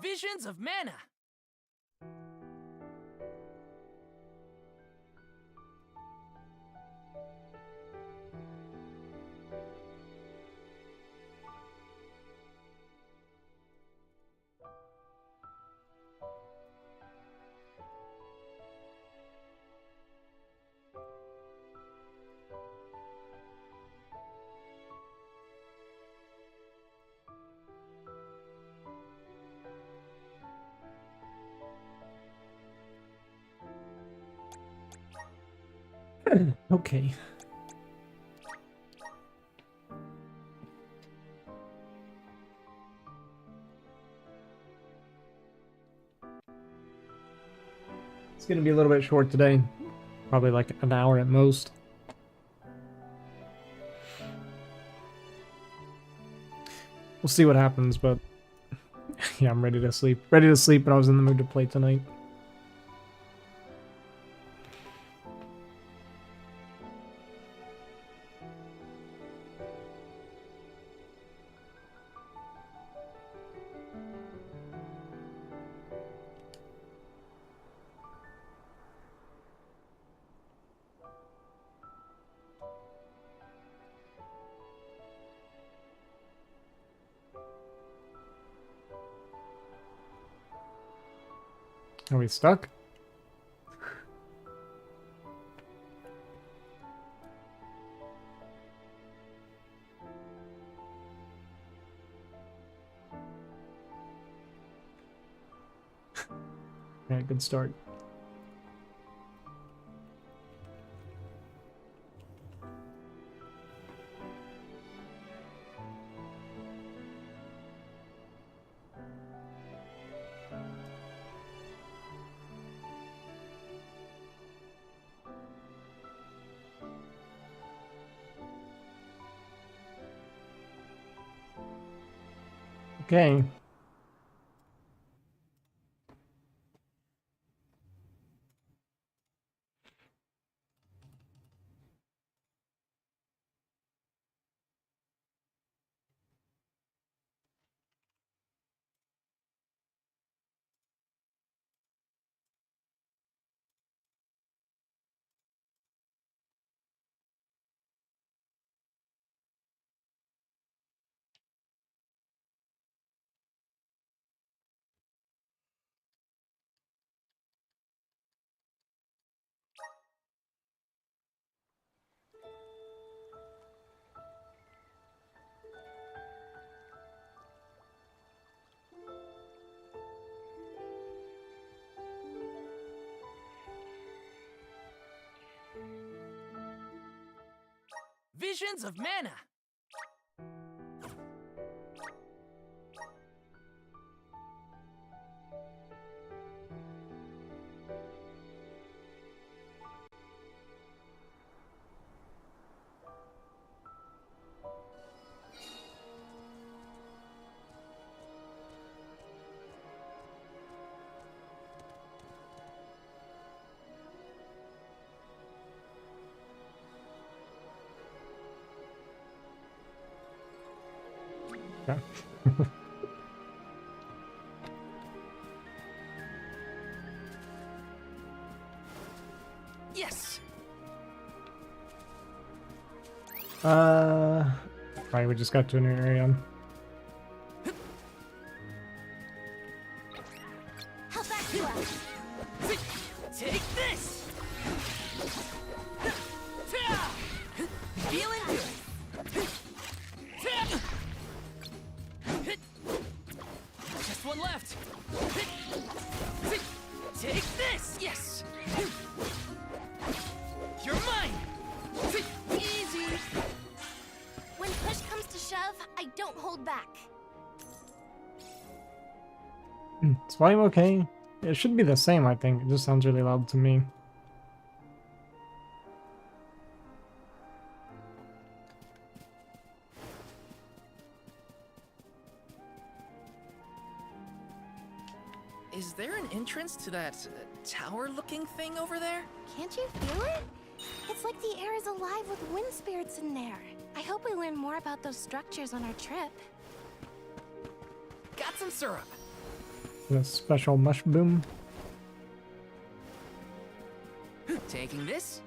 Visions of mana. Okay. It's gonna be a little bit short today. Probably like an hour at most. We'll see what happens, but yeah, I'm ready to sleep. Ready to sleep, but I was in the mood to play tonight. Are we stuck? Yeah, good start. Okay. Visions of mana. Okay. Yes. Right, we just got to a new area. How back you up? Take this. Feeling good. Just one left. Take this. Yes. You're mine. Easy. When push comes to shove, I don't hold back. Is volume okay? It should be the same, I think. It just sounds really loud to me. Is there an entrance to that tower-looking thing over there? Can't you feel it? It's like the air is alive with wind spirits in there. I hope we learn more about those structures on our trip. Got some syrup. The special mushroom. Taking this.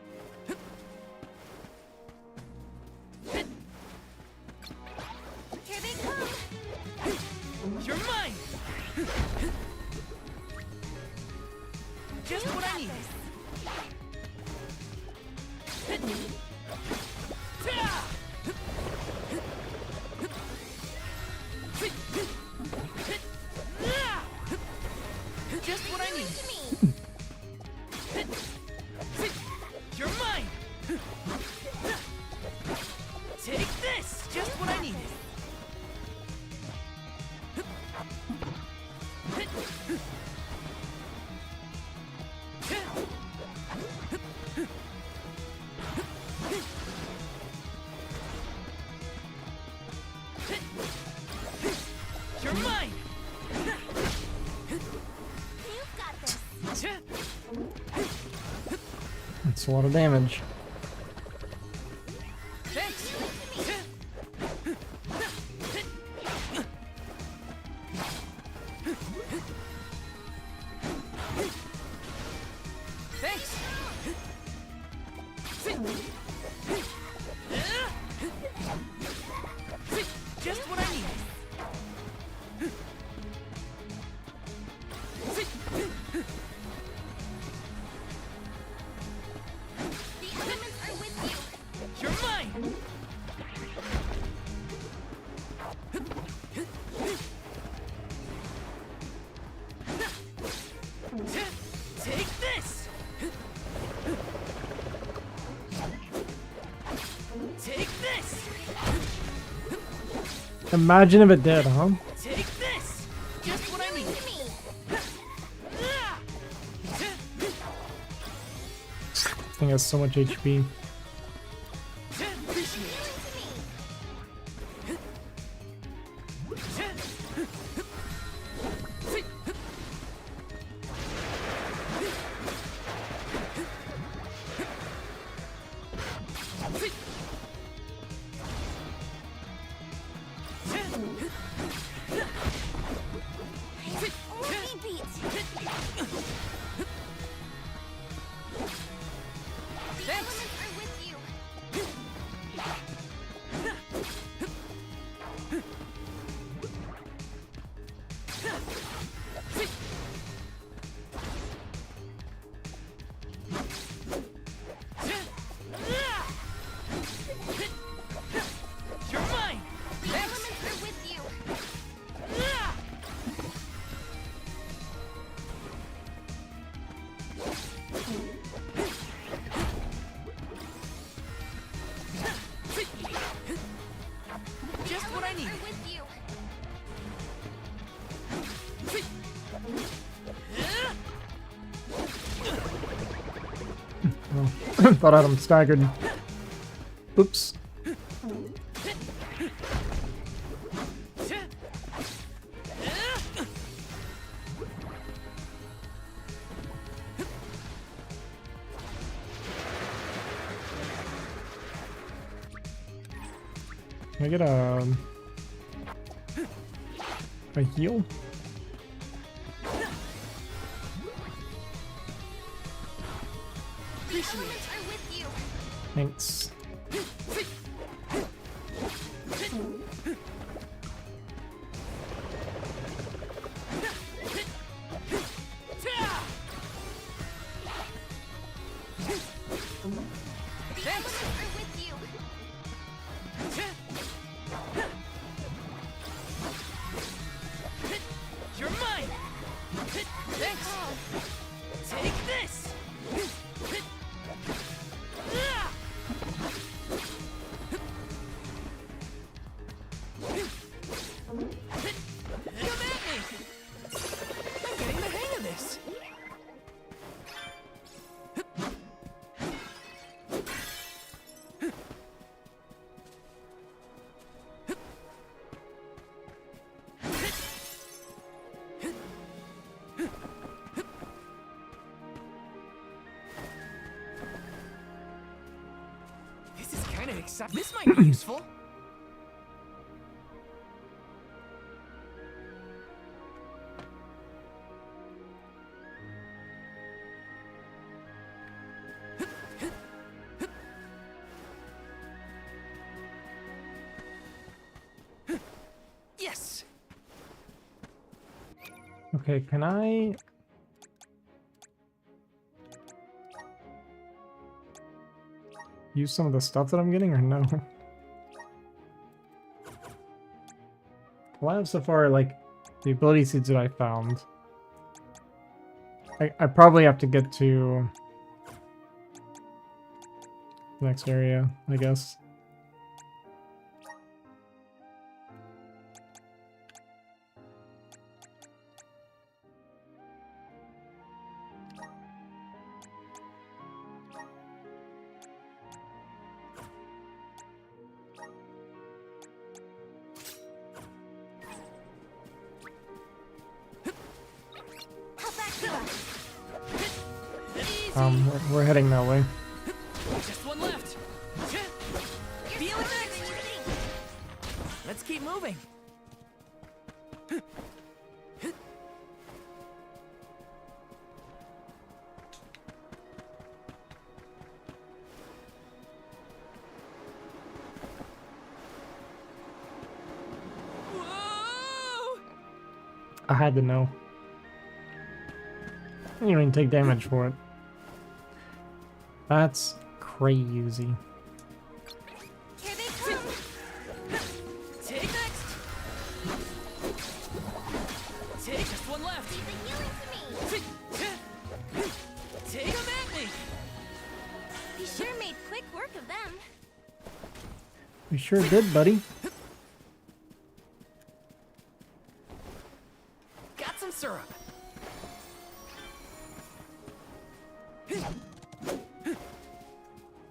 Here they come. You're mine. Just what I need. Just what I need. To me. You're mine. Take this. Just what I needed. You're mine. You've got this. That's a lot of damage. Thanks. Thanks. Just what I need. The elements are with you. You're mine. Take this. Take this. Imagine if it did, huh? Take this. Just what I need. To me. This thing has so much HP. Appreciate it. To me. Let me beat. The elements are with you. You're mine. The Thanks. elements are with you. Just what I Are needed. with you. Oh, thought I had him staggered. Oops. Can I get a heal? The elements are with you. Thanks. The elements are with you. You're mine. Thanks. Take this. Come at me. I'm getting the hang of this. This is kind of exciting. This might be useful. Okay, can I... use some of the stuff that I'm getting or no? Well, I have so far, like, the ability seeds that I found. I probably have to get to the next area, I guess. We're heading that way. Just one left. Feel it next. Let's keep moving. Whoa! I had to know. I didn't even take damage for it. That's crazy. Here they come. Take next. Take just one left. Leave the healing to me. Take them at me. We sure made quick work of them. We sure did, buddy. Got some syrup.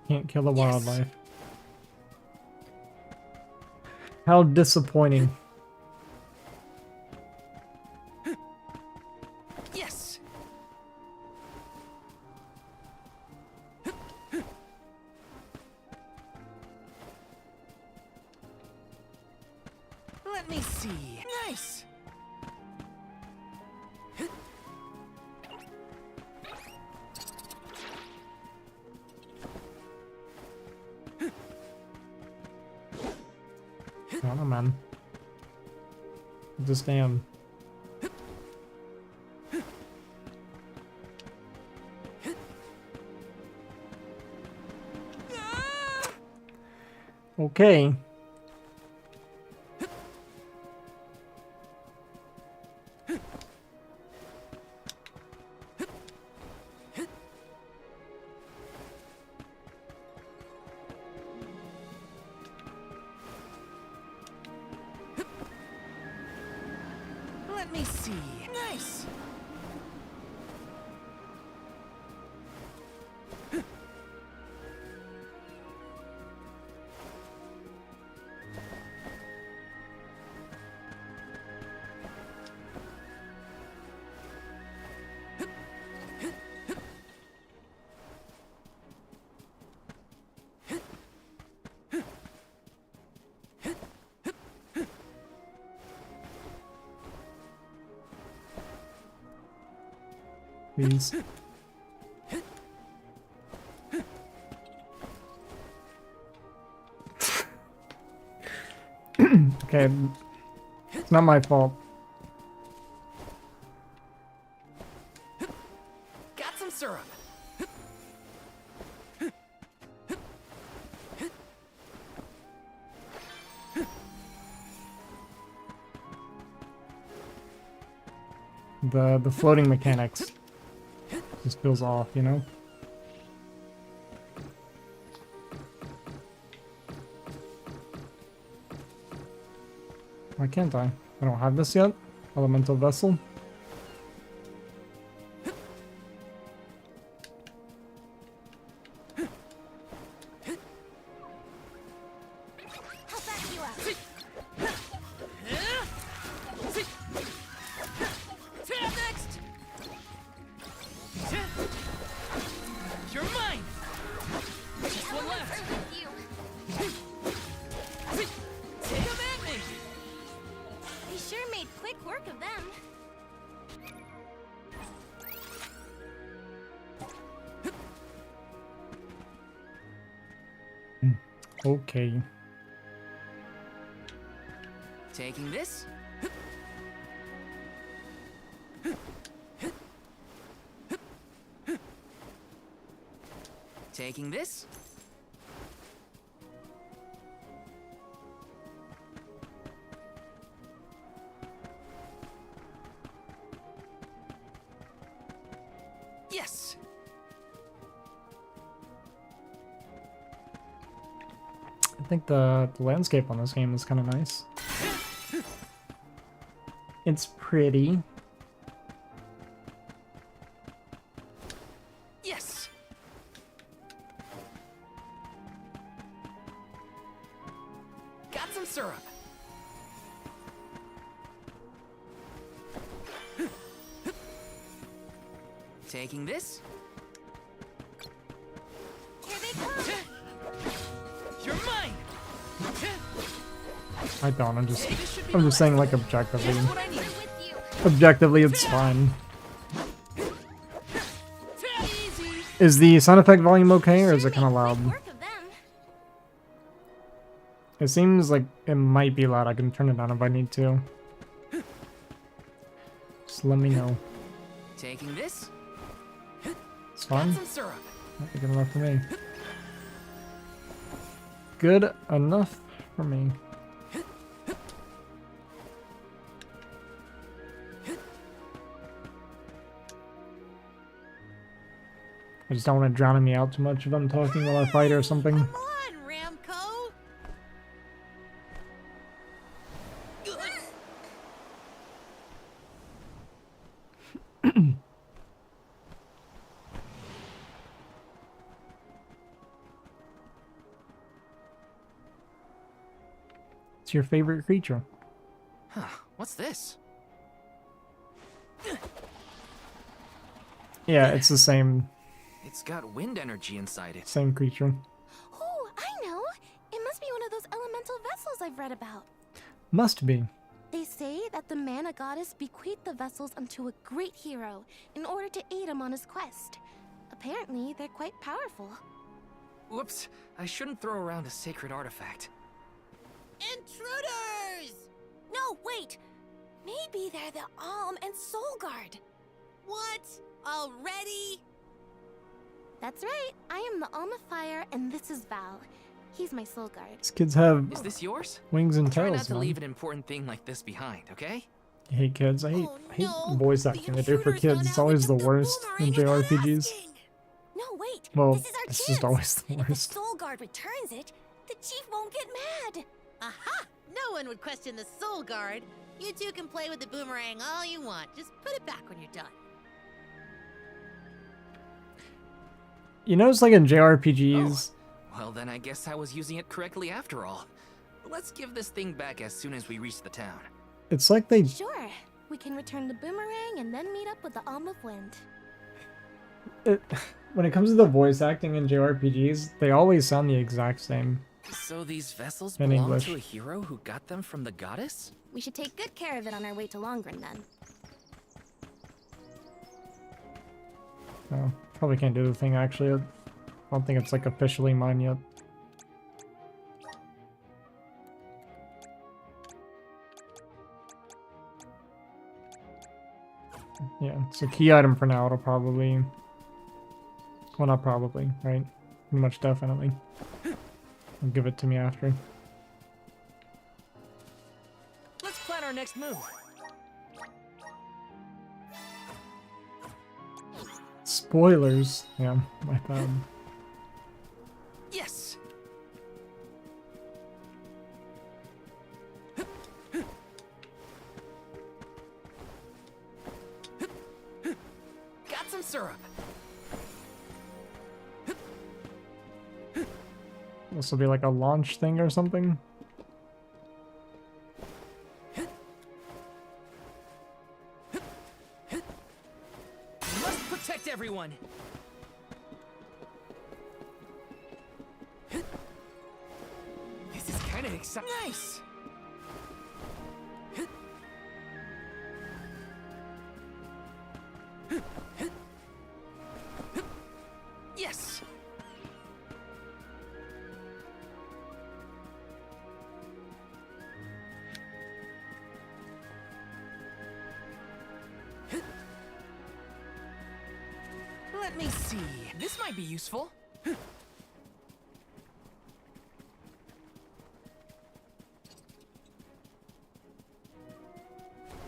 Can't kill the Yes. wildlife. How disappointing. Yes. Let me see. Nice. I don't know, man. Just damn. Okay. Let me see. Nice. Please. Okay. It's not my fault. Got some syrup. The floating mechanics just feels off, you know? Why can't I? I don't have this yet? Elemental vessel? I'll back you up. Tap next. You're mine. Just one left. Through with you. Take them at me. We sure made quick work of them. Okay. Taking this. Taking this? Yes! I think the landscape on this game is kind of nice. It's pretty. Yes! Got some syrup. Taking this? Here they come. You're mine! I don't. I'm Hey, this should be just the saying, like, last. objectively. Just what I need. With you. Objectively, it's fine. Easy. Is the sound effect volume okay, or is it kind of loud? Quick work of them. It seems like it might be loud. I can turn it down if I need to. Just let me know. Taking this? It's Got fine. some syrup. Not good enough for me. Good enough for me. I just don't want to drown me out too much if I'm talking while I fight or something. Come on, Ramco. It's your favorite creature. Huh, what's this? Yeah, it's the same It's got wind energy inside it. same creature. Oh, I know. It must be one of those elemental vessels I've read about. Must be. They say that the mana goddess bequeathed the vessels unto a great hero in order to aid him on his quest. Apparently, they're quite powerful. Whoops, I shouldn't throw around a sacred artifact. Intruders! No, wait! Maybe they're the Alm and Soul Guard. What? Already? That's right. I am the Alm of Fire, and this is Val. He's my Soul Guard. These kids have Is this yours? wings and Try not tails, to man. leave an important thing like this behind, okay? I hate kids. I hate, Oh, I hate no. voice The acting they do for intruder's kids. gone It's out always and the took the worst in boomerang without JRPGs. asking. No, wait. Well, this is our it's chance. just always the If the worst. Soul Guard returns it, the chief won't get mad. Aha! No one would question the Soul Guard. You two can play with the boomerang all you want. Just put it back when you're done. You notice, like in JRPGs, Well, then I guess I was using it correctly after all. Let's give this thing back as soon as we reach the town. it's like they Sure. We can return the boomerang and then meet up with the Alm of Wind. when it comes to the voice acting in JRPGs, they always sound the exact same. So these vessels In belong English. to a hero who got them from the goddess? We should take good care of it on our way to Longren then. Oh, probably can't do the thing actually. I don't think it's like officially mine yet. Yeah, it's a key item for now. It'll probably... Well, not probably, right? Pretty much definitely. I'll give it to me after. Let's plan our next move. Spoilers. Yeah, my bad. Yes! Got some syrup. This will be like a launch thing or something. Must protect everyone. This is kind of exciting. Nice. Yes. Let me see. This might be useful.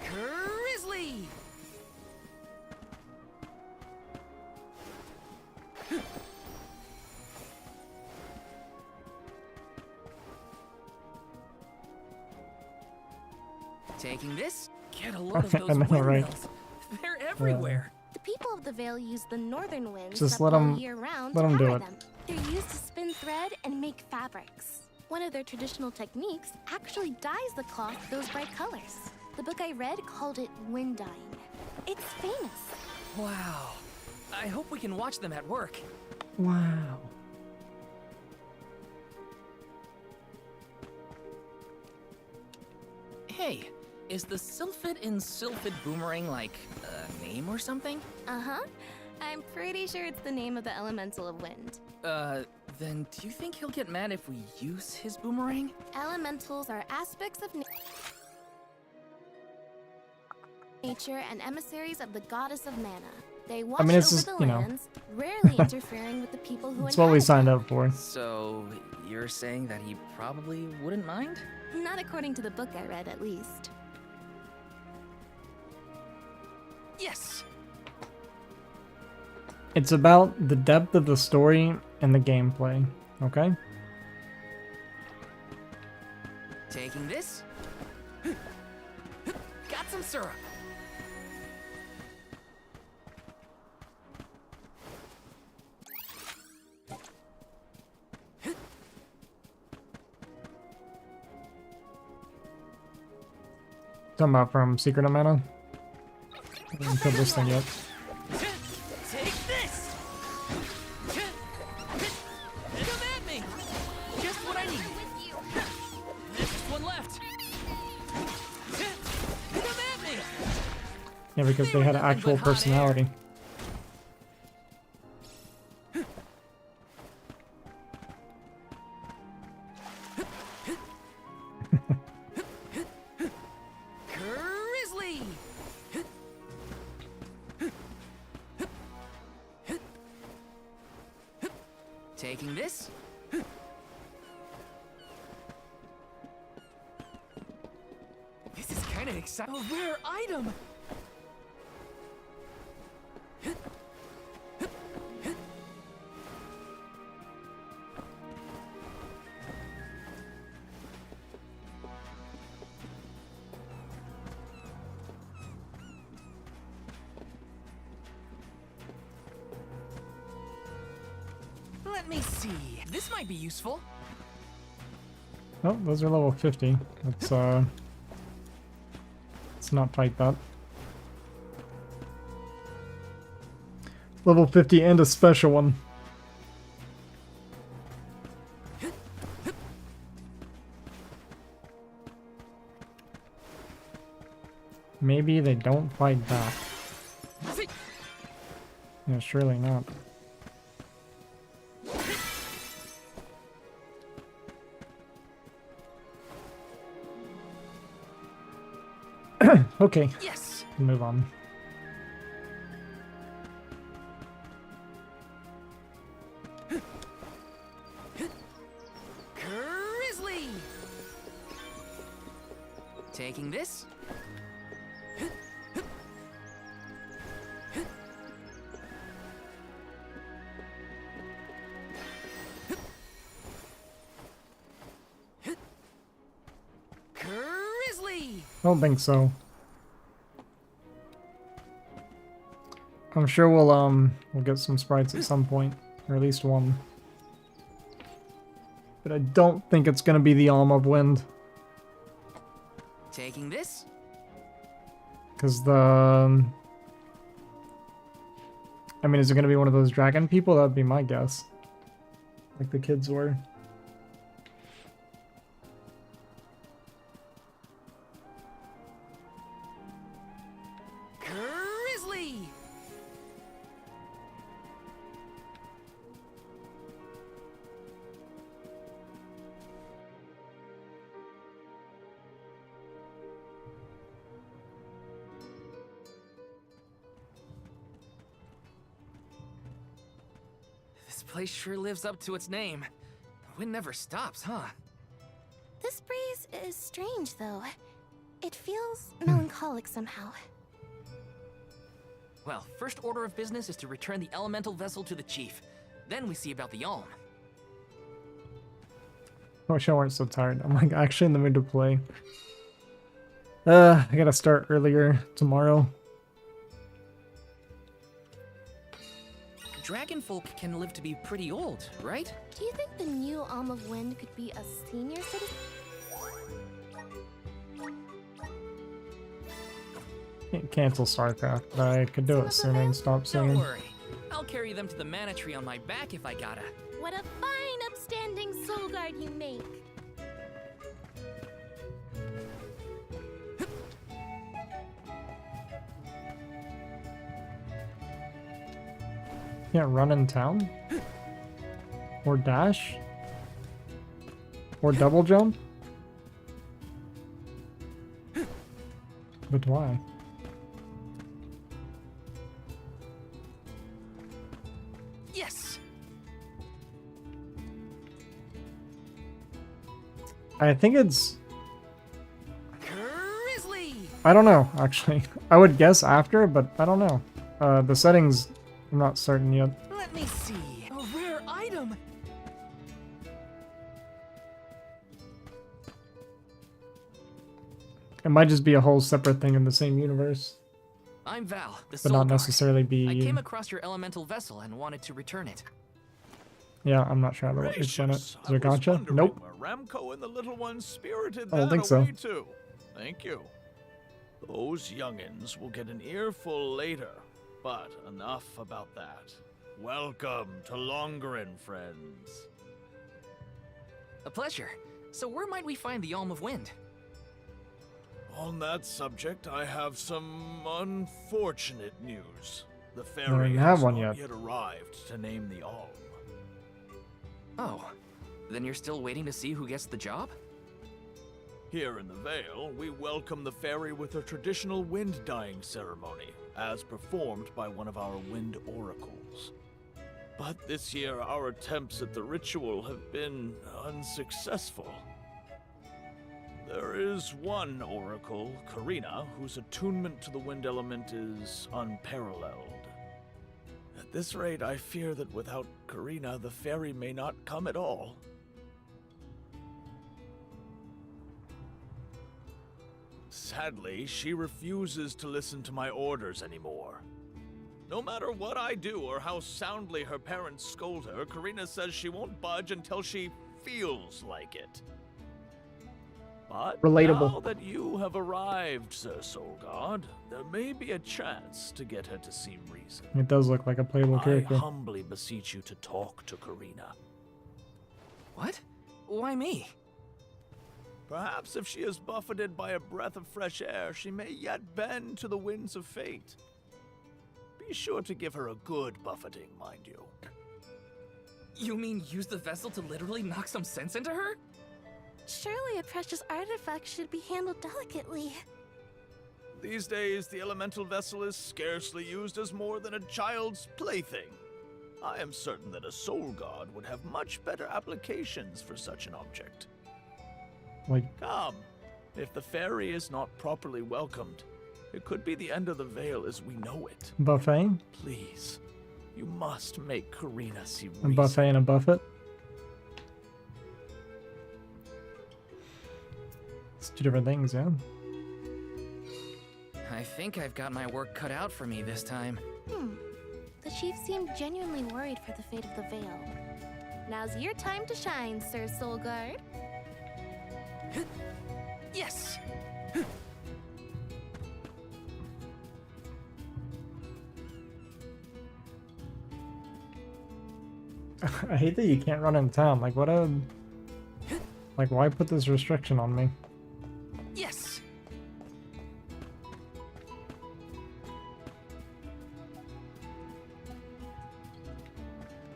Grizzly! Taking this, get a load of I those know, right? windmills. They're everywhere. The people of the Vale use the northern winds Just that let blow 'em- year-round let to 'em do power it. them. They're used to spin thread and make fabrics. One of their traditional techniques actually dyes the cloth those bright colors. The book I read called it wind dyeing. It's famous. Wow. I hope we can watch them at work. Wow. Hey, is the Sylphid in Sylphid Boomerang like a name or something? Uh-huh. I'm pretty sure it's the name of the elemental of wind. Then do you think he'll get mad if we use his boomerang? Elementals are aspects of nature and emissaries of the goddess of mana. They watch mean, it's over just, the you know. lands, rarely interfering with the people who That's what we inhabit signed them. up for. So, you're saying that he probably wouldn't mind? Not according to the book I read, at least. Yes! It's about the depth of the story and the gameplay, okay? Taking this. Got some syrup. Talking about from Secret of Mana? I haven't killed this thing yet. Take this! Come at me! Just what I need. There's just one left. Come at me! Yeah, because they had an actual personality. Grizzly! Taking this. This is kind of exciting. A rare item! Let me see. This might be useful. Oh, those are level 50. Let's not fight that. Level 50 and a special one. Maybe they don't fight back. Yeah, surely not. Okay, Yes! move on. Grizzly! Taking this. Grizzly! I don't think so. I'm sure we'll get some sprites at some point, or at least one. But I don't think it's gonna be the Alm of Wind, Taking this. because the I mean, is it gonna be one of those dragon people? That'd be my guess. Like the kids were. Grizzly! place sure lives up to its name. The wind never stops, huh? This breeze is strange, though. It feels melancholic somehow. Well, first order of business is to return the elemental vessel to the chief. Then we see about the Alm. I wish I weren't so tired. I'm like actually in the mood to play. I gotta start earlier tomorrow. Dragonfolk can live to be pretty old, right? Do you think the new Alm of Wind could be a senior citizen? Can't cancel StarCraft, but I could do it sooner and stop Don't sooner. worry. I'll carry them to the mana tree on my back if I gotta. What a fine, upstanding soul guard you make. Can't run in town? Or dash? Or double jump? But why? Yes! I think it's... Grizzly! I don't know, actually. I would guess after, but I don't know. The settings, I'm not certain yet. Let me see. A rare item! It might just be a whole separate thing in the same universe, I'm Val, the but Soul not Guard. necessarily I be... came across your elemental vessel and wanted to return it. Yeah, I'm not sure how to explain it. Is there a gotcha? Nope. Where Ramco and the little ones spirited I don't that think so. away to. Thank you. Those youngins will get an earful later, but enough about that. Welcome to Longerin, friends. A pleasure. So where might we find the Alm of Wind? On that subject, I have some unfortunate news. The don't ferry even have has one not yet. yet arrived to name the Alm. Oh, then you're still waiting to see who gets the job? Here in the Vale, we welcome the fairy with a traditional wind dyeing ceremony, as performed by one of our wind oracles. But this year, our attempts at the ritual have been unsuccessful. There is one oracle, Karina, whose attunement to the wind element is unparalleled. At this rate, I fear that without Karina, the fairy may not come at all. Sadly, she refuses to listen to my orders anymore. No matter what I do or how soundly her parents scold her, Karina says she won't budge until she feels like it. But Relatable. now that you have arrived, Sir Soul God, there may be a chance to get her to see reason. It does look like a playable I character. humbly beseech you to talk to Karina. What? Why me? Perhaps if she is buffeted by a breath of fresh air, she may yet bend to the winds of fate. Be sure to give her a good buffeting, mind you. You mean use the vessel to literally knock some sense into her? Surely a precious artifact should be handled delicately. These days, the elemental vessel is scarcely used as more than a child's plaything. I am certain that a soul god would have much better applications for such an object. Like, Come, if the fairy is not properly welcomed, it could be the end of the Vale as we know it. buffet? Please, you must make Karina see A reason. buffet and a buffet? It's two different things, yeah? I think I've got my work cut out for me this time. The chief seemed genuinely worried for the fate of the Vale. Now's your time to shine, Sir Soul Guard. Yes! I hate that you can't run in town. Like, what a... Like, why put this restriction on me? Yes!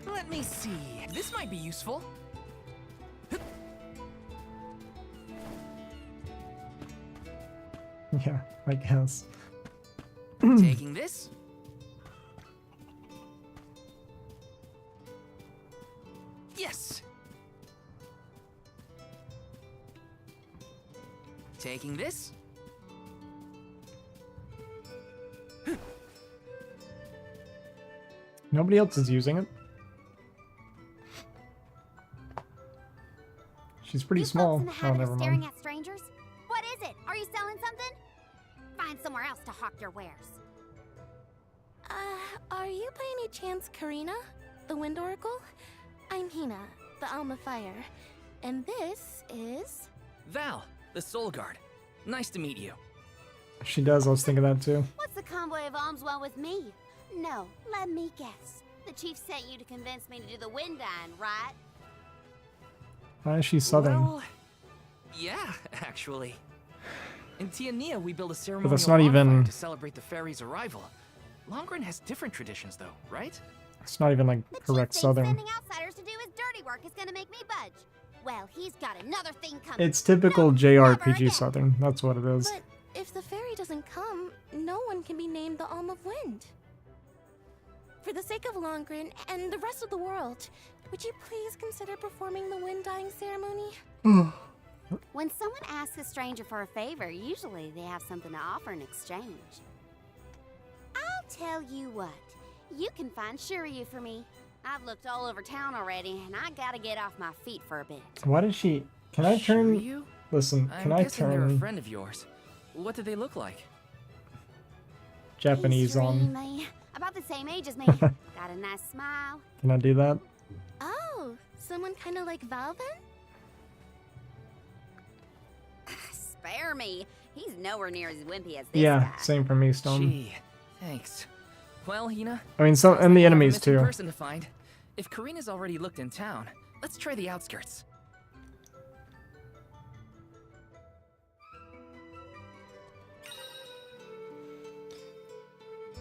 Let me see. This might be useful. Yeah, I guess. Taking this. Taking this? Nobody else is using it. She's pretty You small. folks in the Oh, habit never of staring mind. at strangers? What is it? Are you selling something? Find somewhere else to hawk your wares. Are you by any chance Karina, the Wind Oracle? I'm Hina, the Alma Fire. And this is... Val, the Soul Guard. Nice to meet you. She does. I was thinking that too. What's the convoy of alms want with me? No, let me guess. The chief sent you to convince me to do the wind dyeing, right? Why is she southern? Well, yeah, actually. In Tiania, we build a ceremonial that's not bonfire even- to celebrate the fairy's arrival. Longren has different traditions, though, right? It's not even like The chief correct thinks southern. sending outsiders to do his dirty work is gonna make me budge. Well, he's got another thing coming. It's typical No, never JRPG again. southern. That's what it is. But if the fairy doesn't come, no one can be named the Alm of Wind. For the sake of Longren and the rest of the world, would you please consider performing the wind dyeing ceremony? When someone asks a stranger for a favor, usually they have something to offer in exchange. I'll tell you what, you can find Shiryu for me. I've looked all over town already, and I gotta get off my feet for a bit. Why did she? Can I turn? Shiryu? Listen, I'm can I guessing they're a turn friend of yours. What do they look like? Japanese He's on? dreamy, about the same age as me. Got a nice smile. Can I do that? Oh, someone kind of like Val then? Spare me. He's nowhere near as wimpy as this Yeah, guy. same for me, Stone. Gee, thanks. Well, Hina, I mean, some sounds and like the we have a enemies missing too. person to find. If Karina's already looked in town, let's try the outskirts.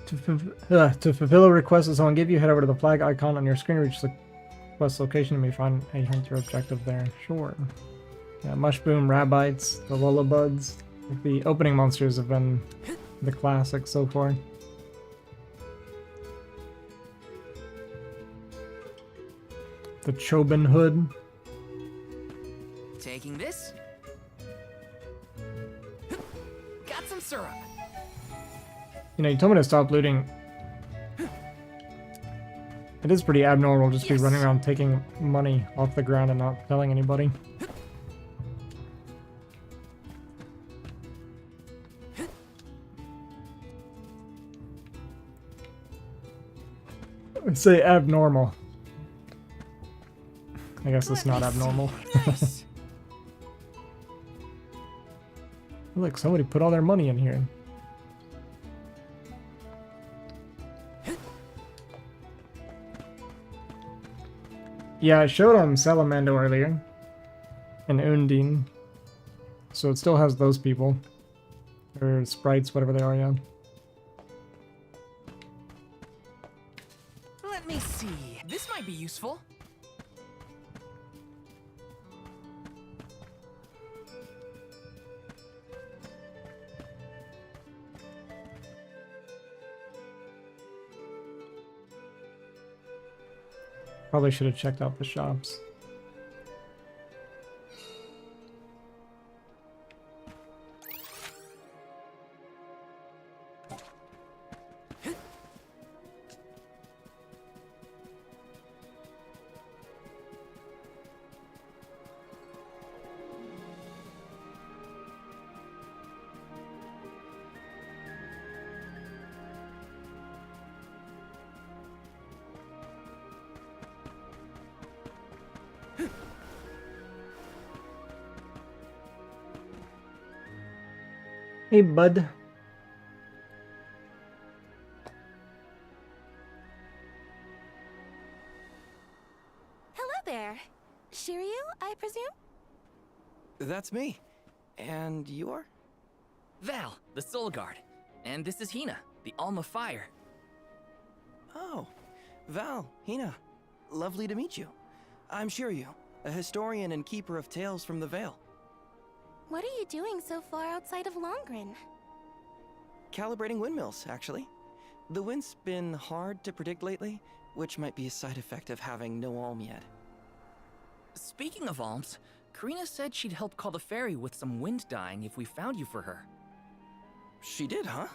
To fulfill a request that someone gave you, head over to the flag icon on your screen, reach the quest location, and may find a hunt your objective there. Sure. Yeah, Mushboom, Rabbites, the Lullabuds. The opening monsters have been the classic so far. The Chobin Hood. Taking this. Got some syrup. You know, you told me to stop looting. It is pretty abnormal just to be running Yes. around taking money off the ground and not telling anybody. I say abnormal. I guess it's not abnormal. Nice. Look, somebody put all their money in here. Yeah, I showed on Salamando earlier. And Undine. So it still has those people. Or sprites, whatever they are, yeah. Let me see. This might be useful. Probably should have checked out the shops. Hey, bud. Hello there. Shiryu, I presume? That's me. And you are? Val, the Soul Guard. And this is Hina, the Alma Fire. Oh, Val, Hina. Lovely to meet you. I'm Shiryu, a historian and keeper of tales from the Vale. What are you doing so far outside of Longren? Calibrating windmills, actually. The wind's been hard to predict lately, which might be a side effect of having no alm yet. Speaking of alms, Karina said she'd help call the fairy with some wind dyeing if we found you for her. She did, huh?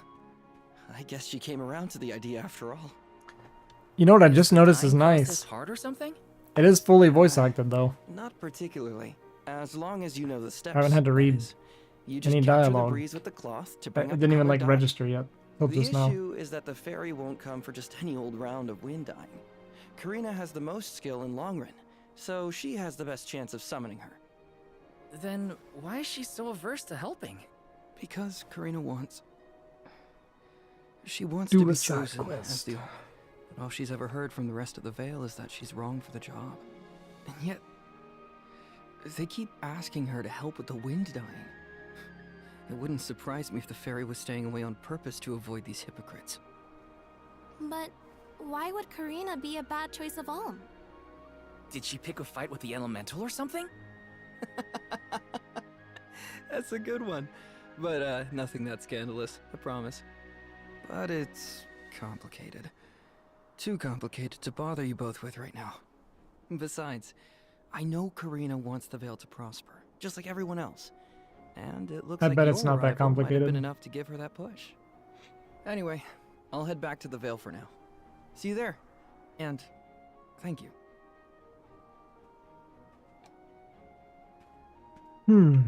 I guess she came around to the idea after all. You know what I just noticed is Dyeing process nice. hard or something? It is fully voice acted though. Not particularly. As long as you know the steps. I haven't had to that read is. You just any capture dialogue. the breeze with the cloth to It bring up didn't the even colored like dye. register yet. Hope The this now. issue is that the fairy won't come for just any old round of wind dyeing. Karina has the most skill in long run, so she has the best chance of summoning her. Then why is she so averse to helping? Because Karina wants... She wants to be Suicide chosen as quest. the... But all she's ever heard from the rest of the Vale is that she's wrong for the job. And yet... They keep asking her to help with the wind dyeing. It wouldn't surprise me if the fairy was staying away on purpose to avoid these hypocrites. But why would Karina be a bad choice of Alm? Did she pick a fight with the elemental or something? That's a good one. But, nothing that scandalous, I promise. But it's complicated. Too complicated to bother you both with right now. Besides, I know Karina wants the Vale to prosper, just like everyone else. And it looks I like bet your it's not that arrival might have complicated. been enough to give her that push. Anyway, I'll head back to the Vale for now. See you there. And thank you. Hmm.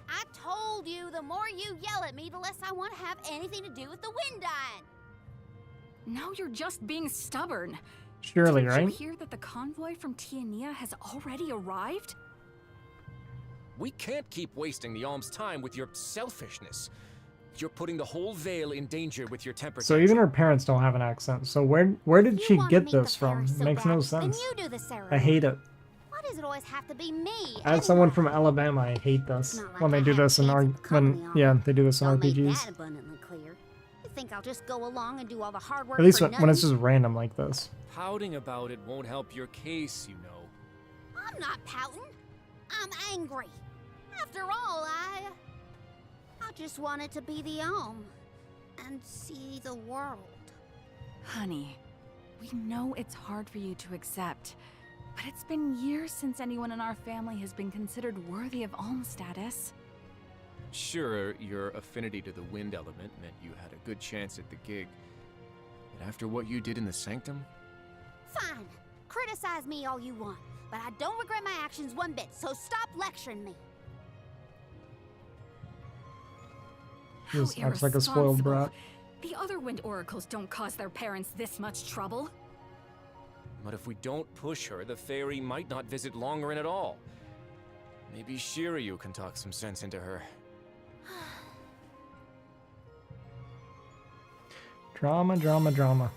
I told you the more you yell at me, the less I want to have anything to do with the wind dyeing. Now you're just being stubborn. Surely, Didn't right? you hear that the convoy from Tiania has already arrived? We can't keep wasting the Alm's time with your selfishness. You're putting the whole Vale in danger with your temper. So even her parents don't have an accent. So where did If you she wanna get meet the this from? fairy It so makes no bad, sense. Then you do the ceremony. I hate it. Why does it always have to be me? As someone anyway? from Alabama, I hate this. Not like When they I do have this in kids who call me on yeah, it. they do this in Don't make RPGs. that abundantly clear. You think I'll just go along and do all the hard work At least for when it's nothing? just random like this. Pouting about it won't help your case, you know. I'm not pouting. I'm angry. After all, I just wanted to be the Alm and see the world. Honey, we know it's hard for you to accept, but it's been years since anyone in our family has been considered worthy of Alm status. Sure, your affinity to the wind element meant you had a good chance at the gig. But after what you did in the Sanctum, Fine. Criticize me all you want, but I don't regret my actions one bit, so stop lecturing me. How Just acts like a spoiled irresponsible. brat. The other wind oracles don't cause their parents this much trouble. but if we don't push her, the fairy might not visit Longren at all. Maybe Shiryu can talk some sense into her. Drama, drama, drama.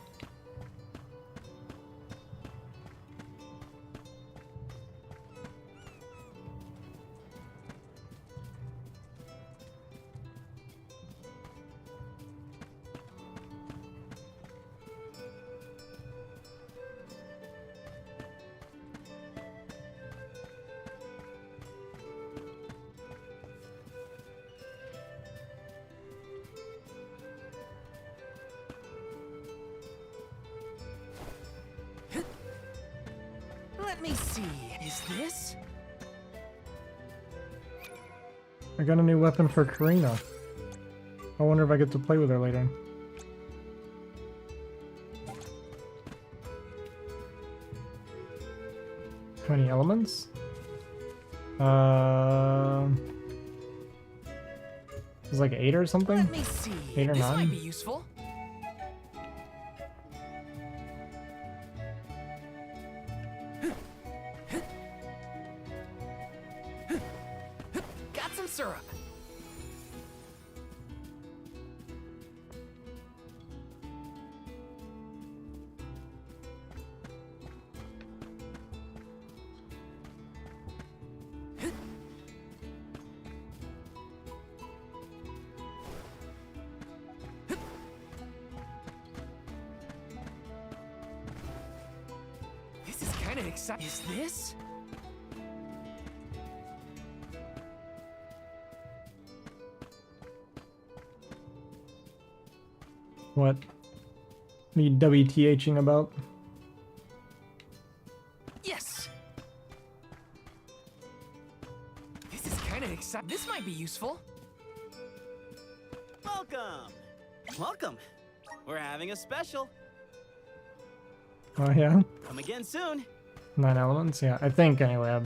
Let me see. Is this? I got a new weapon for Karina. I wonder if I get to play with her later. How many elements? It's like 8 or something? Let me see. 8 or This 9? might be useful. Got some syrup. kinda exciting. Is this? What? Are you WTHing about? Yes! This is kinda exciting. This might be useful. Welcome! Welcome! We're having a special. Oh yeah? Come again soon. 9 elements? Yeah, I think anyway. I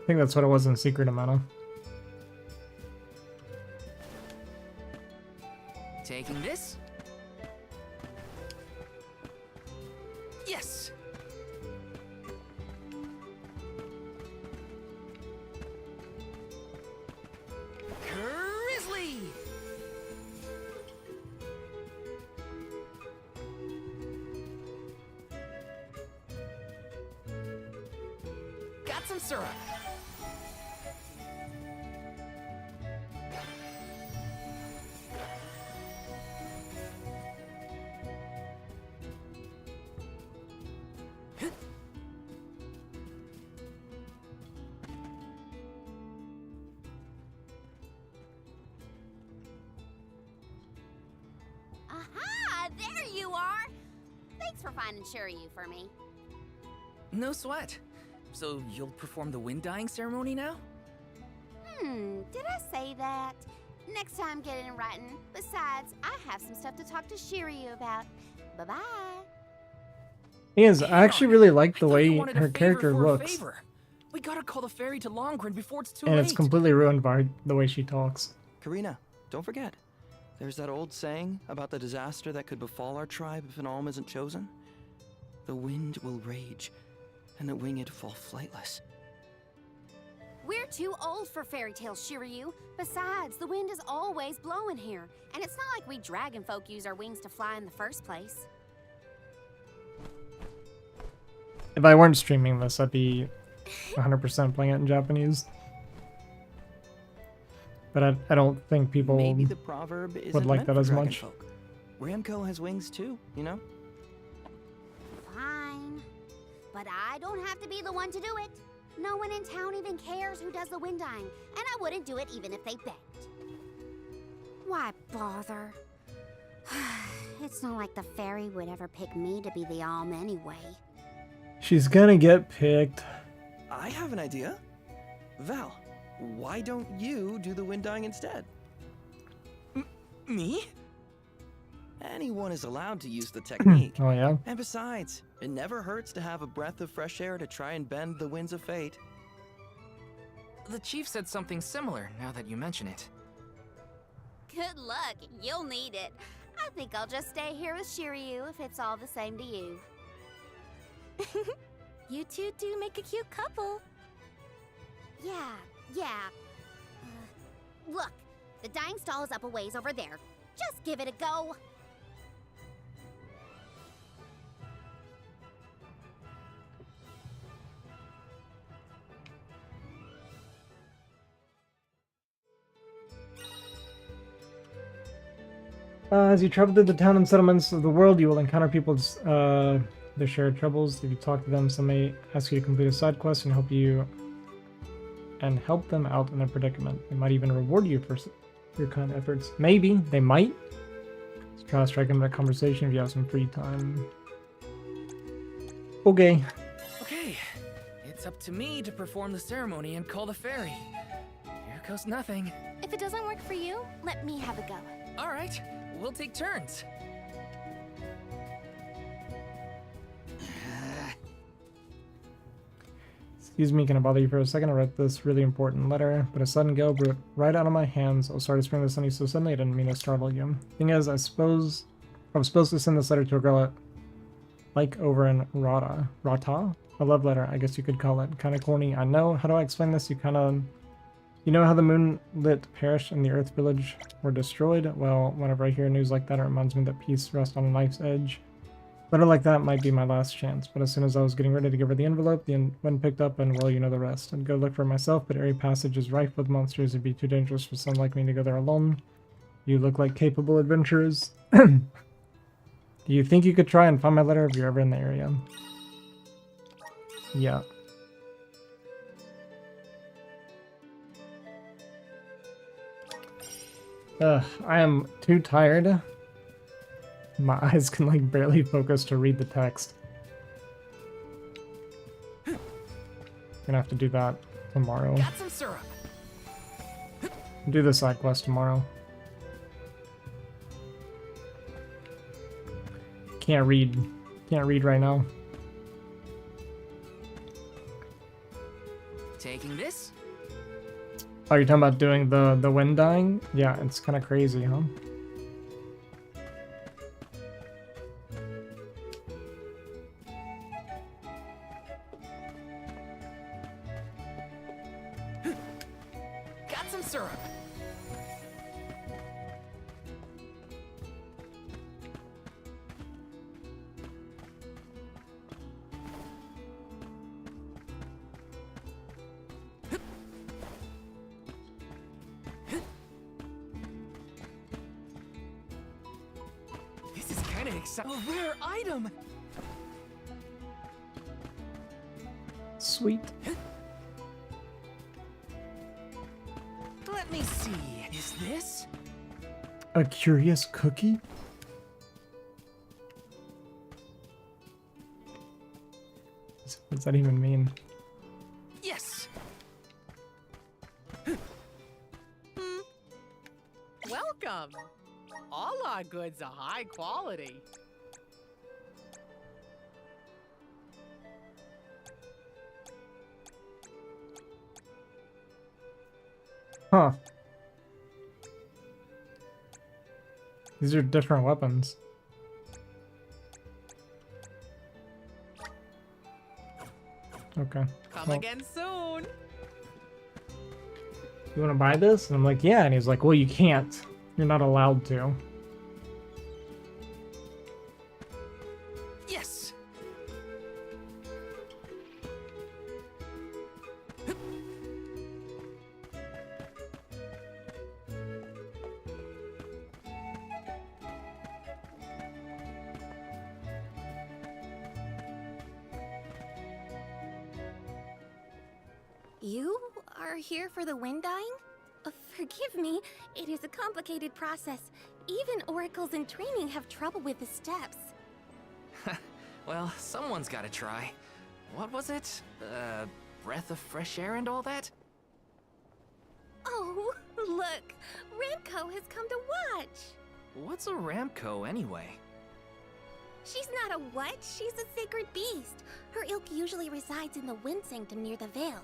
think that's what it was in Secret of Mana. Taking this? Yes! Grizzly! Got some syrup. Aha! There you are! Thanks for finding Shiryu for me. No sweat. So you'll perform the wind dyeing ceremony now? Did I say that? Next time, get it in writing. Besides, I have some stuff to talk to Shiryu about. Bye-bye. Thing is, I actually really like the I thought you way wanted a her favor character for a looks. favor. We gotta call the ferry to Longren before it's too And late. it's completely ruined by the way she talks. Karina, don't forget. There's that old saying about the disaster that could befall our tribe if an alm isn't chosen. The wind will rage, and the winged fall flightless. We're too old for fairy tales, Shiryu. Besides, the wind is always blowing here. And it's not like we dragon folk use our wings to fly in the first place. If I weren't streaming this, I'd be 100% playing it in Japanese. But I don't think people Maybe the proverb isn't would like meant that for as dragon much. folk. Ramco has wings too, you know? Fine. But I don't have to be the one to do it. No one in town even cares who does the wind dyeing, and I wouldn't do it even if they begged. Why bother? It's not like the fairy would ever pick me to be the alm anyway. She's gonna get picked. I have an idea. Val, why don't you do the wind dyeing instead? Me? Anyone is allowed to use the technique. Oh yeah? And besides, it never hurts to have a breath of fresh air to try and bend the winds of fate. The chief said something similar, now that you mention it. Good luck, you'll need it. I think I'll just stay here with Shiryu if it's all the same to you. You two do make a cute couple. Yeah. Look, the dyeing stall is up a ways over there. Just give it a go. As you travel through the town and settlements of the world, you will encounter people's their shared troubles. If you talk to them, some may ask you to complete a side quest and help them out in their predicament. They might even reward you for your kind efforts. Maybe they might. So try to strike up a conversation if you have some free time. Okay. Okay, it's up to me to perform the ceremony and call the ferry. Here goes nothing. If it doesn't work for you, let me have a go. All right, we'll take turns. Excuse me, can I bother you for a second? I wrote this really important letter, but a sudden gale blew right out of my hands. I started spraying the sunny so suddenly I didn't mean to startle you. Thing is, I was supposed to send this letter to a girl at like over in Rata. A love letter, I guess you could call it. Kinda corny, I know. How do I explain this? You know how the moonlit parish and the earth village were destroyed? Well, whenever I hear news like that, it reminds me that peace rests on a knife's edge. Letter like that might be my last chance, but as soon as I was getting ready to give her the envelope, the wind picked up, and well, you know the rest. I'd go look for it myself, but Airy Passage is rife with monsters. It'd be too dangerous for someone like me to go there alone. You look like capable adventurers. Do you think you could try and find my letter if you're ever in the area? Yeah. I am too tired. My eyes can like barely focus to read the text. Gonna have to do that tomorrow. Got some syrup. Do the side quest tomorrow. Can't read. Can't read right now. Taking this. Oh, you're talking about doing the wind dying? Yeah, it's kind of crazy, huh? Got some syrup. This is kind of exciting. A rare item. Sweet. Let me see. Is this? A curious cookie? What does that even mean? Yes. Welcome. All our goods are high quality. Huh. These are different weapons. Okay. Come Well, again soon. you want to buy this? And I'm like, yeah. And he's like, well, you can't. You're not allowed to. Yes. You are here for the wind dying? Forgive me, it is a complicated process. Even oracles in training have trouble with the steps. Well, someone's got to try. What was it? Breath of fresh air and all that? Oh, look! Ramco has come to watch! What's a Ramco anyway? She's not a what? She's a sacred beast. Her ilk usually resides in the wind sanctum near the Veil.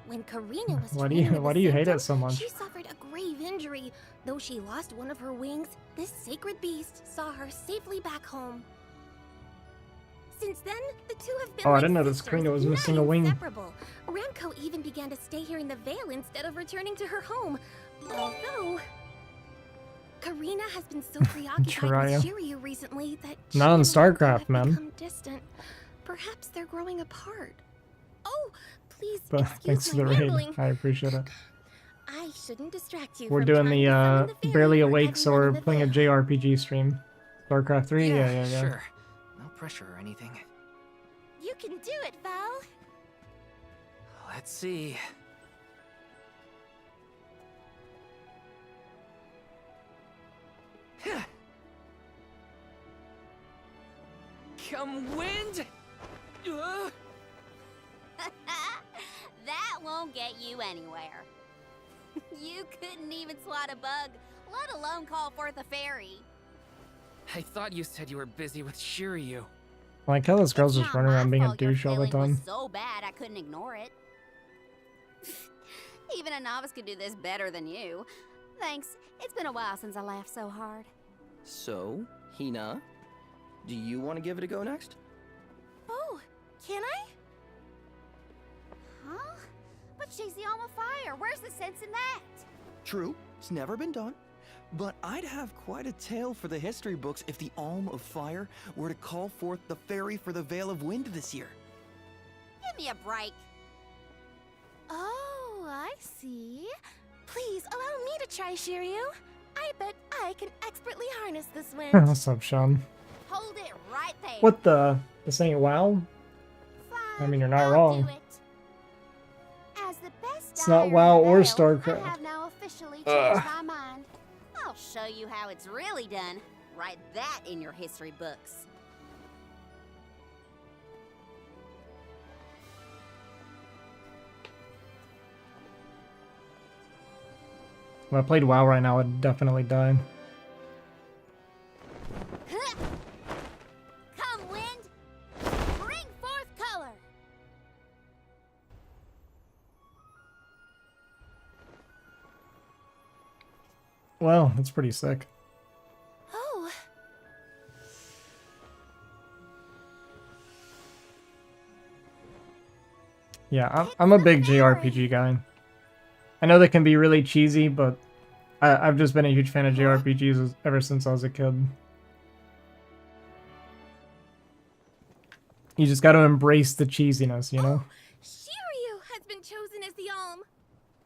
When Karina was Why do training in you the hate it sanctum, so much? She suffered a grave injury. Though she lost one of her wings, this sacred beast saw her safely back home. Since then, the two have been Oh, I like didn't know this sisters, Karina was not missing a wing. inseparable. Ramco even began to stay here in the Veil instead of returning to her home. Although Karina has been so preoccupied Jiraiya. with Shiryu recently that she Not on and Ramco StarCraft, have man. become distant. Perhaps they're growing apart. Oh, please But excuse thanks for my the raid. rambling. I appreciate it. I shouldn't distract you. We're from doing trying the to summon the barely fairy or awake, so everyone we're in the playing a Veil. JRPG stream. StarCraft 3? Yeah. Sure. No pressure or anything. You can do it, Val. Let's see. Come wind! That won't get you anywhere. You couldn't even swat a bug, let alone call forth a fairy. I thought you said you were busy with Shiryu. I like how this girl's It's just not running my around being a fault your douche all the feeling was time. so bad I couldn't ignore it. Even a novice could do this better than you. Thanks. It's been a while since I laughed so hard. So, Hina, do you want to give it a go next? Oh, can I? Huh? But she's the alma fire. Where's the sense in that? True, it's never been done. But I'd have quite a tale for the history books if the Alm of Fire were to call forth the fairy for the Veil of Wind this year. Give me a break. Oh, I see. Please allow me to try, Shiryu. I bet I can expertly harness this wind. What's up, Sean? Hold it right there. What the? This ain't WoW? I mean, you're not I'll wrong. do it. As the best It's not dyer in WoW the or Vale, StarCraft. I have now officially Ugh. changed my mind. I'll show you how it's really done. Write that in your history books. If I played WoW right now, I'd definitely die. Come, wind! Bring forth color! Well, that's pretty sick. Oh, Yeah, I'm a big JRPG guy. I know they can be really cheesy, but I've just been a huge fan of JRPGs ever since I was a kid. You just got to embrace the cheesiness, you know? Shiryu has been chosen as the Alm.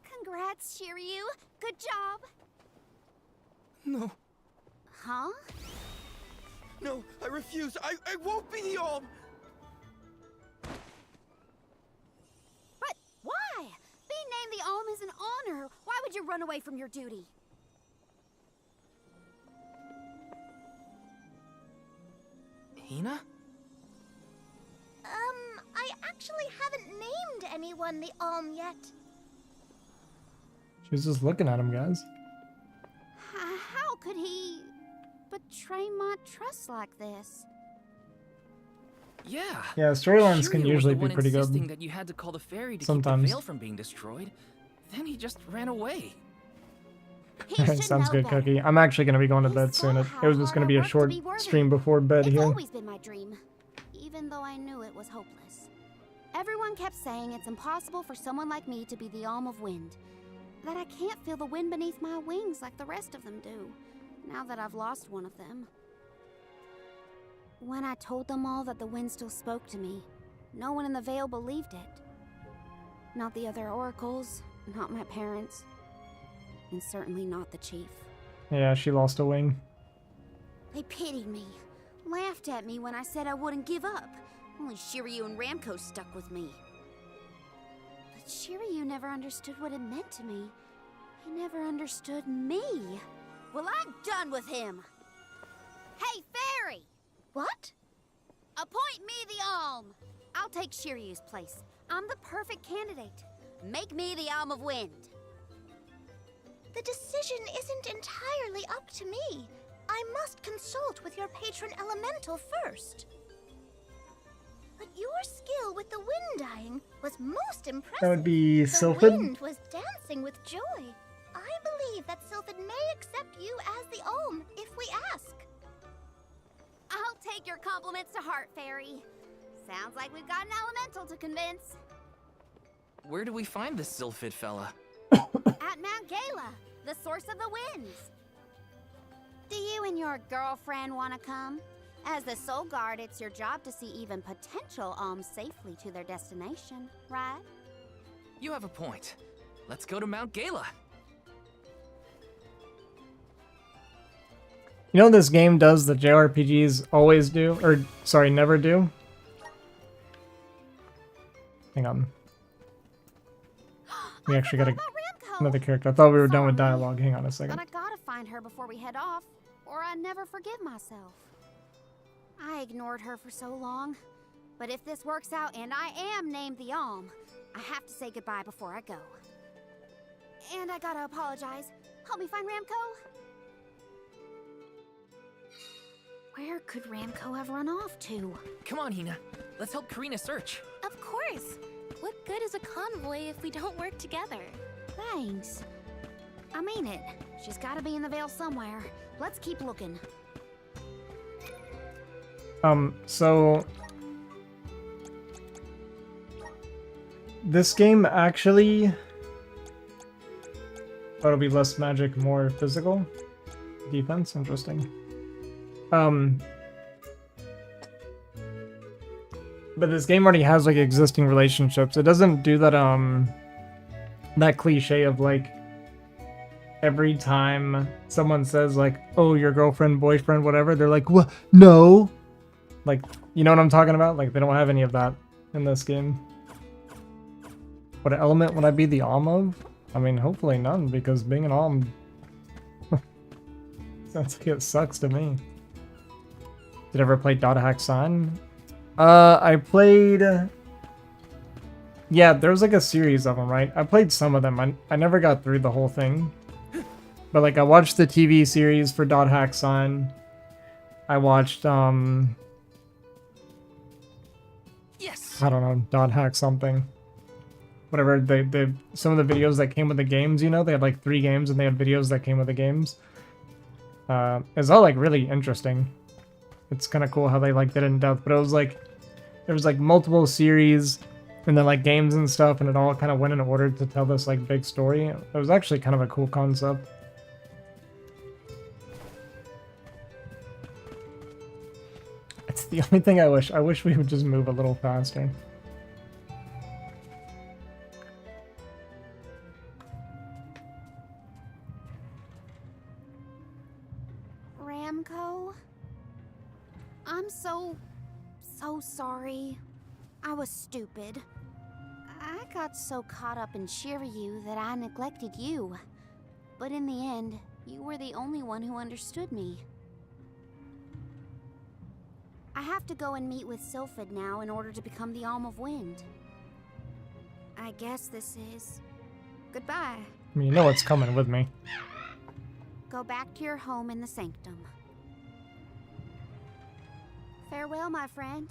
Congrats, Shiryu. Good job. No, Huh? no, I refuse. I won't be the Alm. But why? Being named the Alm is an honor. Why would you run away from your duty? Hina? I actually haven't named anyone the Alm yet. She was just looking at him, guys. How could he betray my trust like this? Yeah. Yeah, storylines can Shiryu was usually the be one pretty insisting good. that you had to call the fairy to keep Sometimes. the veil from being destroyed. Then he just ran away. He should Sounds know good, better. Cookie. I'm actually going to be going to You bed saw soon. It how was just hard going to be I a worked to short be worthy. stream before bed It's here. always been my dream, even though I knew it was hopeless. Everyone kept saying it's impossible for someone like me to be the Alm of Wind. That I can't feel the wind beneath my wings like the rest of them do, now that I've lost one of them. When I told them all that the wind still spoke to me, no one in the Vale believed it. Not the other oracles, not my parents, and certainly not the chief. Yeah, she lost a wing. They pitied me, laughed at me when I said I wouldn't give up. Only Shiryu and Ramko stuck with me. But Shiryu never understood what it meant to me. He never understood me. Well, I'm done with him. Hey, Fairy! What? Appoint me the Alm. I'll take Shiryu's place. I'm the perfect candidate. Make me the Alm of Wind. The decision isn't entirely up to me. I must consult with your patron elemental first. But your skill with the wind dyeing was most impressive. That would be The Sylphid? wind was dancing with joy. I believe that Sylphid may accept you as the Alm if we ask. I'll take your compliments to heart, Fairy. Sounds like we've got an elemental to convince. Where do we find this Sylphid fella? At Mount Gala, the source of the winds. Do you and your girlfriend want to come? As the Soul Guard, it's your job to see even potential alms safely to their destination, right? You have a point. Let's go to Mount Gala. You know what this game does that JRPGs always do? Or, sorry, never do? Hang on. We actually got another character. I thought we were done with dialogue. Hang on a second. But I gotta find her before we head off, or I'd never forgive myself. I ignored her for so long, but if this works out and I am named the Alm, I have to say goodbye before I go. And I gotta apologize. Help me find Ramko. Where could Ramko have run off to? Come on, Hina. Let's help Karina search. Of course. What good is a convoy if we don't work together? Thanks. I mean it. She's gotta be in the Vale somewhere. Let's keep looking. So this game actually it'll be less magic, more physical defense. Interesting. But this game already has like existing relationships. It doesn't do that that cliche of like every time someone says like, "Oh, your girlfriend, boyfriend, whatever," they're like, "What? No." Like, you know what I'm talking about? Like, they don't have any of that in this game. What element would I be the Alm of? I mean, hopefully none, because being an Alm sounds like it sucks to me. Did I ever play Dot Hack Sign? I played... Yeah, there was like a series of them, right? I played some of them. I never got through the whole thing. But like, I watched the TV series for Dot Hack Sign. I watched, Yes. I don't know, Dot Hack something. Whatever, some of the videos that came with the games, you know? They had like 3 games and they had videos that came with the games. It's all like really interesting. It's kind of cool how they like did it in depth, but it was like, there was like multiple series and then like games and stuff, and it all kind of went in order to tell this like big story. It was actually kind of a cool concept. It's the only thing I wish we would just move a little faster. Ramco? I'm so sorry. I was stupid. I got so caught up in Shiryu that I neglected you. But in the end, you were the only one who understood me. I have to go and meet with Sylphid now in order to become the Alm of Wind. I guess this is... goodbye. I mean, you know what's coming with me. Go back to your home in the Sanctum. Farewell, my friend.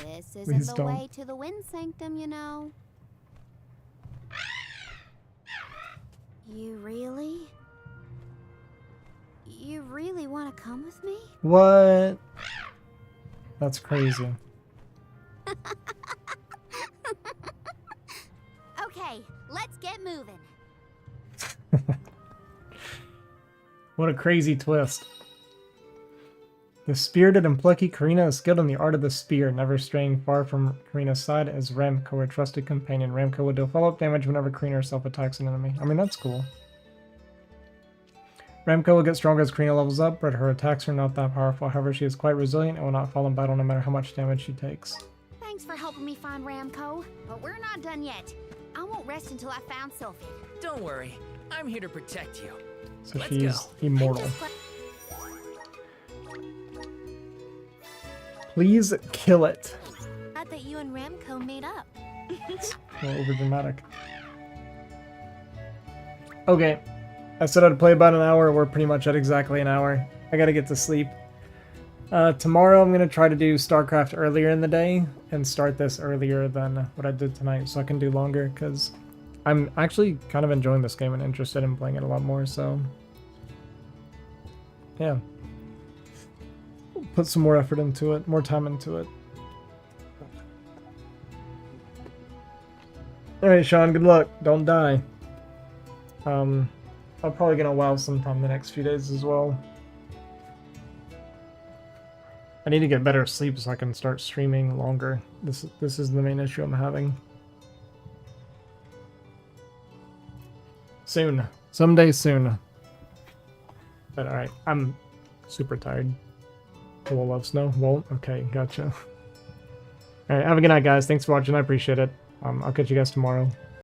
This isn't Please the don't. way to the Wind Sanctum, you know. You really want to come with me? What? That's crazy. Okay, let's get moving. What a crazy twist. The spirited and plucky Karina is skilled in the art of the spear, never straying far from Karina's side as Ramco, her trusted companion. Ramco will deal follow-up damage whenever Karina herself attacks an enemy. I mean, that's cool. Ramco will get stronger as Karina levels up, but her attacks are not that powerful. However, she is quite resilient and will not fall in battle no matter how much damage she takes. Thanks for helping me find Ramco, but we're not done yet. I won't rest until I found Sylphid. Don't worry. I'm here to protect you. So Let's she's go. immortal. Please kill it. Glad that you and Ramco made up. A little over dramatic. Okay. I said I'd play about an hour. We're pretty much at exactly an hour. I gotta get to sleep. Tomorrow I'm gonna try to do StarCraft earlier in the day and start this earlier than what I did tonight so I can do longer, because I'm actually kind of enjoying this game and interested in playing it a lot more, so yeah. Put some more effort into it, more time into it. Alright, Sean, good luck. Don't die. I'm probably gonna WoW sometime the next few days as well. I need to get better sleep so I can start streaming longer. This is the main issue I'm having. Soon. Someday soon. But alright, I'm super tired. Will love snow? Won't? Okay, gotcha. Alright, have a good night, guys. Thanks for watching. I appreciate it. I'll catch you guys tomorrow.